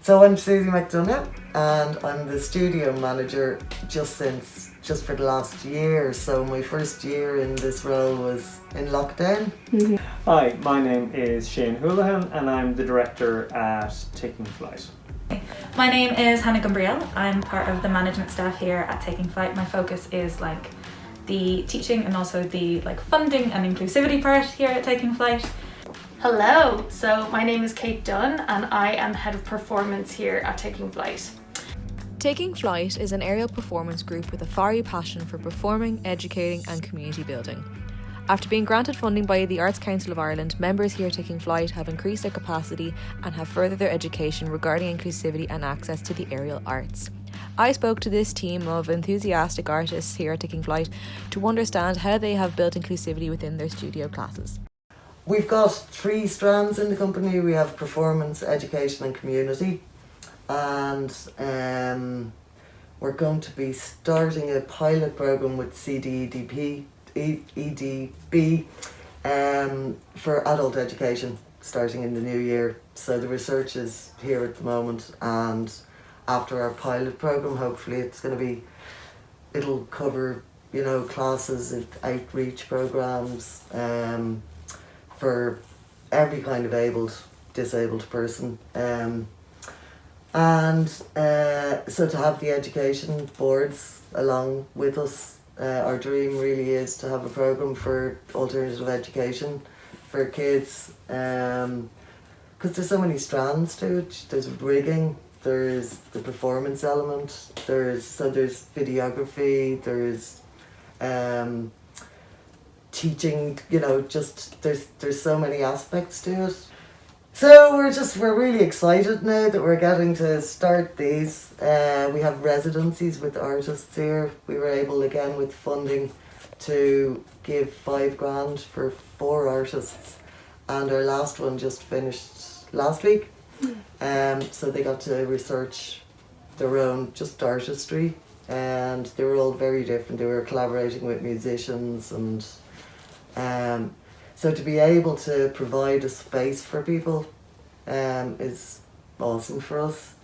So I'm Susie McDonough and I'm the studio manager just for the last year. So my first year in this role was in lockdown. Mm-hmm. Hi, my name is Shane Houlihan and I'm the director at Taking Flight. My name is Hannah Gumbriel. I'm part of the management staff here at Taking Flight. My focus is the teaching and also the funding and inclusivity part here at Taking Flight. Hello, so my name is Kate Dunn and I am Head of Performance here at Taking Flight. Taking Flight is an aerial performance group with a fiery passion for performing, educating and community building. After being granted funding by the Arts Council of Ireland, members here at Taking Flight have increased their capacity and have furthered their education regarding inclusivity and access to the aerial arts. I spoke to this team of enthusiastic artists here at Taking Flight to understand how they have built inclusivity within their studio classes. We've got 3 strands in the company. We have performance, education and community. And we're going to be starting a pilot programme with EDB for adult education starting in the new year. So the research is here at the moment, and after our pilot programme, hopefully it'll cover, classes, outreach programmes, for every kind of disabled person. So to have the education boards along with us, our dream really is to have a programme for alternative education for kids, because there's so many strands to it. There's rigging, there's the performance element, there's videography, there's teaching, there's so many aspects to it. So we're really excited now that we're getting to start these. We have residencies with artists here. We were able again with funding to give $5,000 for 4 artists, and our last one just finished last week. So they got to research their own just artistry, and they were all very different. They were collaborating with musicians, and so to be able to provide a space for people is awesome for us.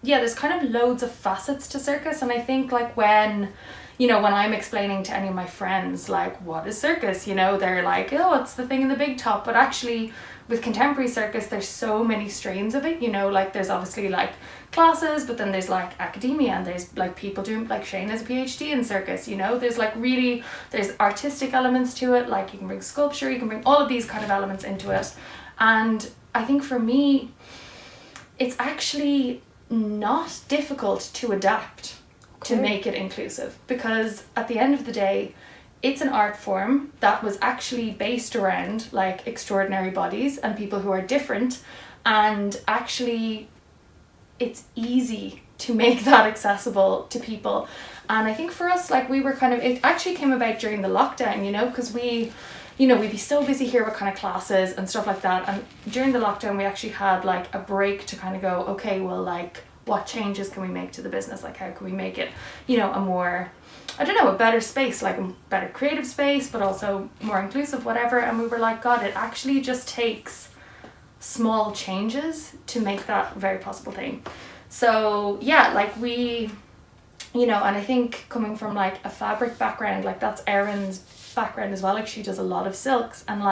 Yeah, there's kind of loads of facets to circus, and I think when I'm explaining to any of my friends what is circus, they're like, oh, it's the thing in the big top, but actually with contemporary circus there's so many strains of it, there's obviously classes, but then there's academia, and there's people doing Shane has a PhD in circus, there's artistic elements to it, you can bring sculpture, you can bring all of these kind of elements into it. And I think for me it's actually not difficult to adapt to make it inclusive, because at the end of the day it's an art form that was actually based around extraordinary bodies and people who are different, and actually it's easy to make that accessible to people. And I think for us, we were it actually came about during the lockdown, because we'd be so busy here with classes and stuff like that, and during the lockdown we actually had a break to go, okay, well, what changes can we make to the business? How can we make it, a more, a better space, a better creative space, but also more inclusive, whatever. And we were God, it actually just takes small changes to make that a very possible thing. So yeah, we, and I think coming from a fabric background, that's Erin's background as well. She does a lot of silks, and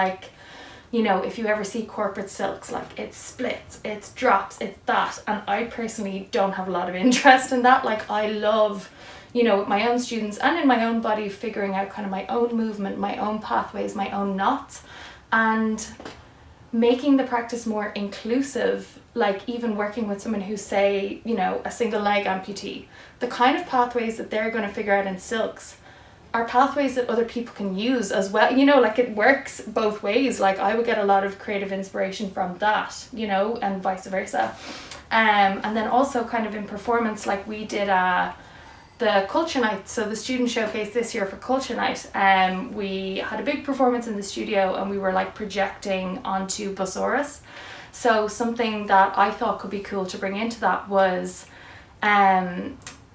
if you ever see corporate silks, it splits, it drops, it's that. And I personally don't have a lot of interest in that. I love, with my own students and in my own body, figuring out my own movement, my own pathways, my own knots, and making the practice more inclusive. Even working with someone who's, say, a single leg amputee, the kind of pathways that they're going to figure out in silks are pathways that other people can use as well. It works both ways. I would get a lot of creative inspiration from that, and vice versa. And then also in performance, we did the Culture Night, so the student showcase this year for Culture Night. We had a big performance in the studio, and we were projecting onto Busaurus. So something that I thought could be cool to bring into that was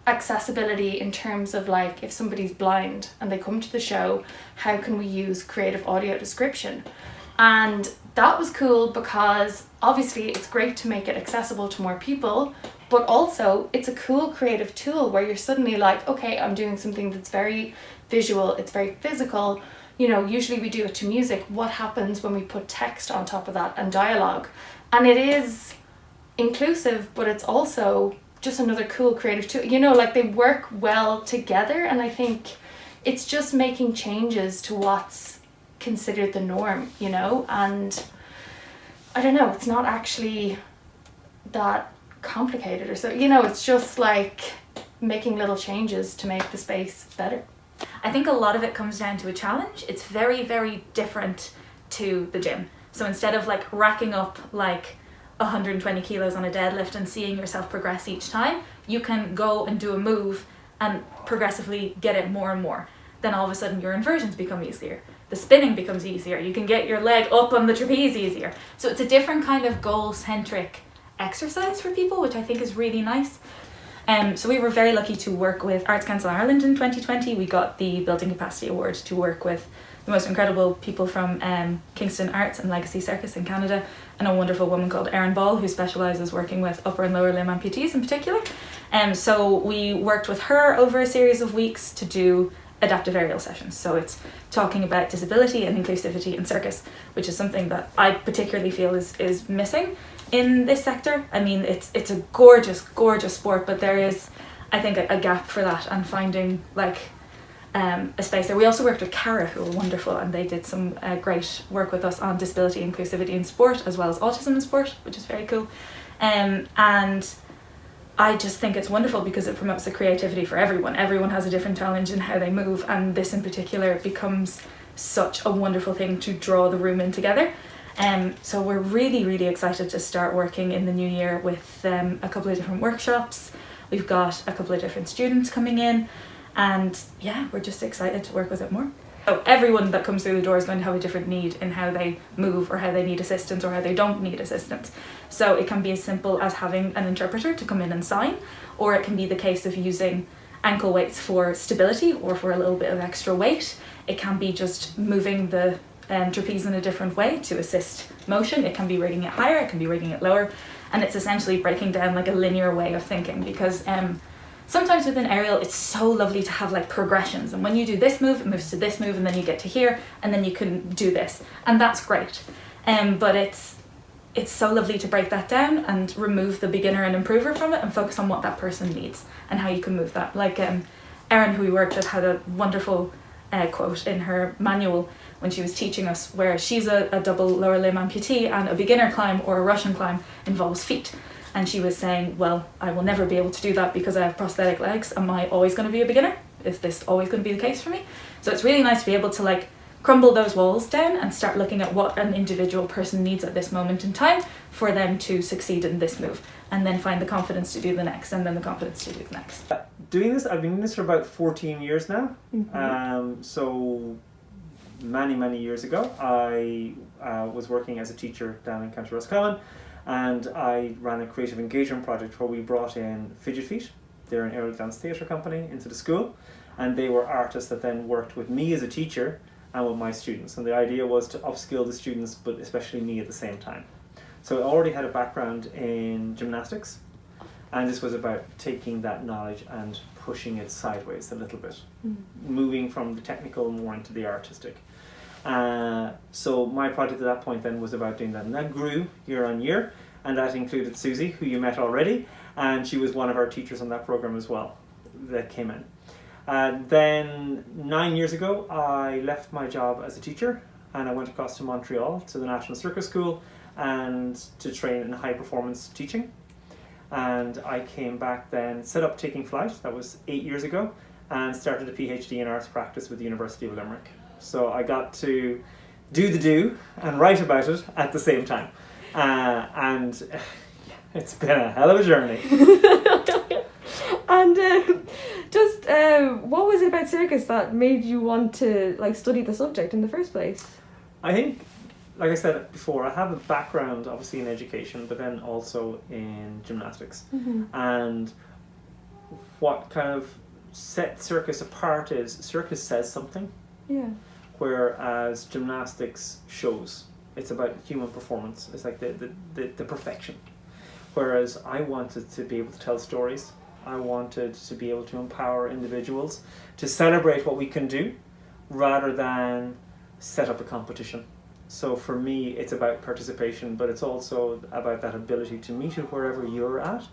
accessibility in terms of if somebody's blind and they come to the show, how can we use creative audio description? And that was cool because obviously it's great to make it accessible to more people, but also it's a cool creative tool where you're suddenly like, okay, I'm doing something that's very visual, it's very physical. You know, usually we do it to music. What happens when we put text on top of that and dialogue? And it is inclusive, but it's also just another cool creative tool. You know, like they work well together, and I think it's just making changes to what's considered the norm, you know, and I don't know, it's not actually that complicated or so, you know, it's just like making little changes to make the space better. I think a lot of it comes down to a challenge. It's very, very different to the gym. So instead of like racking up like 120 kilos on a deadlift and seeing yourself progress each time, you can go and do a move and progressively get it more and more. Then all of a sudden your inversions become easier. The spinning becomes easier. You can get your leg up on the trapeze easier. So it's a different kind of goal-centric exercise for people, which I think is really nice. So we were very lucky to work with Arts Council Ireland in 2020. We got the Building Capacity Award to work with the most incredible people from Kingston Arts and Legacy Circus in Canada, and a wonderful woman called Erin Ball who specialises working with upper and lower limb amputees in particular. So we worked with her over a series of weeks to do adaptive aerial sessions. So it's talking about disability and inclusivity in circus, which is something that I particularly feel is missing in this sector. I mean, it's a gorgeous, gorgeous sport, but there is, I think, a gap for that, and finding like a space there. We also worked with Cara, who were wonderful, and they did some great work with us on disability inclusivity in sport, as well as autism in sport, which is very cool. And I just think it's wonderful because it promotes the creativity for everyone. Everyone has a different challenge in how they move, and this in particular becomes such a wonderful thing to draw the room in together. So we're really, really excited to start working in the new year with a couple of different workshops. We've got a couple of different students coming in, and yeah, we're just excited to work with it more. So everyone that comes through the door is going to have a different need in how they move, or how they need assistance, or how they don't need assistance. So it can be as simple as having an interpreter to come in and sign, or it can be the case of using ankle weights for stability or for a little bit of extra weight. It can be just moving the trapeze in a different way to assist motion. It can be rigging it higher, it can be rigging it lower, and it's essentially breaking down like a linear way of thinking, because sometimes within aerial it's so lovely to have like progressions, and when you do this move it moves to this move, and then you get to here, and then you can do this, and that's great. But it's so lovely to break that down and remove the beginner and improver from it and focus on what that person needs and how you can move that. Like Erin, who we worked with, had a wonderful quote in her manual when she was teaching us, where she's a double lower limb amputee, and a beginner climb or a Russian climb involves feet. And she was saying, well, I will never be able to do that because I have prosthetic legs. Am I always going to be a beginner? Is this always going to be the case for me? So it's really nice to be able to like crumble those walls down and start looking at what an individual person needs at this moment in time for them to succeed in this move, and then find the confidence to do the next, and then the confidence to do the next. I've been doing this for about 14 years now. So many years ago I was working as a teacher down in County Roscommon, and I ran a creative engagement project where we brought in Fidget Feet. They're an aerial dance theatre company into the school, and they were artists that then worked with me as a teacher and with my students, and the idea was to upskill the students, but especially me at the same time. So I already had a background in gymnastics, and this was about taking that knowledge and pushing it sideways a little bit, moving from the technical more into the artistic. So my project at that point then was about doing that, and that grew year on year, and that included Susie, who you met already, and she was one of our teachers on that program as well that came in. Then 9 years ago I left my job as a teacher, and I went across to Montreal to the National Circus School and to train in high performance teaching. And I came back then, set up Taking Flight, that was 8 years ago, and started a PhD in arts practice with the University of Limerick. So I got to do and write about it at the same time. And it's been a hell of a journey. And what was it about circus that made you want to like study the subject in the first place? I think, like I said before, I have a background obviously in education, but then also in gymnastics. And what kind of set circus apart is circus says something, Yeah. whereas gymnastics shows. It's about human performance. It's like the perfection. Whereas I wanted to be able to tell stories. I wanted to be able to empower individuals to celebrate what we can do rather than set up a competition. So for me, it's about participation, but it's also about that ability to meet it wherever you're at.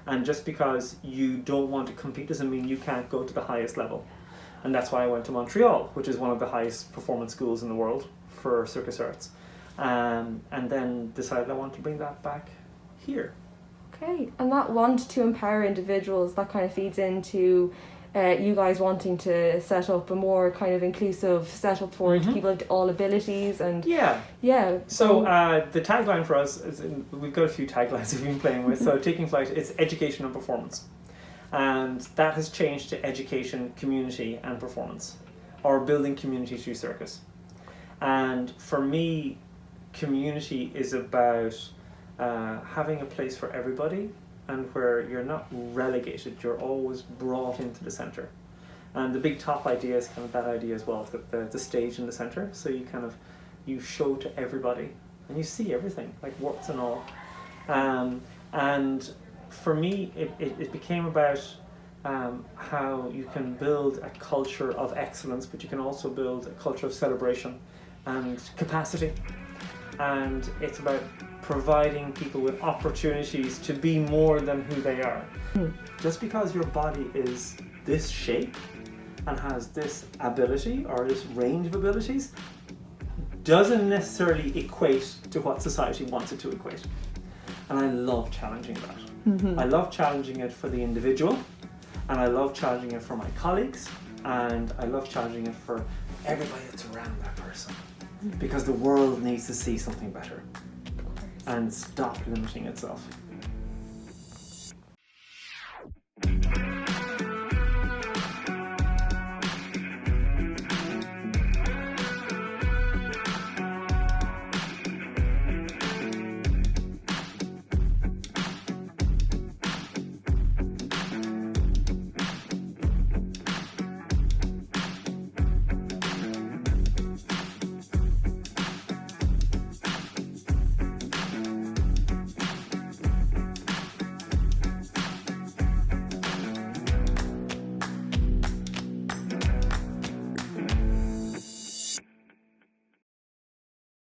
And just because you don't want to compete doesn't mean you can't go to the highest level. And that's why I went to Montreal, which is one of the highest performance schools in the world for circus arts. And then decided I want to bring that back here. Okay, and that want to empower individuals, that kind of feeds into you guys wanting to set up a more kind of inclusive setup for people of all abilities and So the tagline for us is, we've got a few taglines we've been playing with. So Taking Flight, it's education and performance, and that has changed to education, community, and performance, or building community through circus. And for me, community is about having a place for everybody, and where you're not relegated, you're always brought into the center. And the big top idea is kind of that idea as well, the stage in the center. So you show to everybody and you see everything, like warts and all. And for me, it became about how you can build a culture of excellence, but you can also build a culture of celebration and capacity. And it's about providing people with opportunities to be more than who they are. Just because your body is this shape and has this ability or this range of abilities doesn't necessarily equate to what society wants it to equate. And I love challenging that. I love challenging it for the individual, and I love challenging it for my colleagues, and I love challenging it for everybody that's around that person. Because the world needs to see something better and stop limiting itself.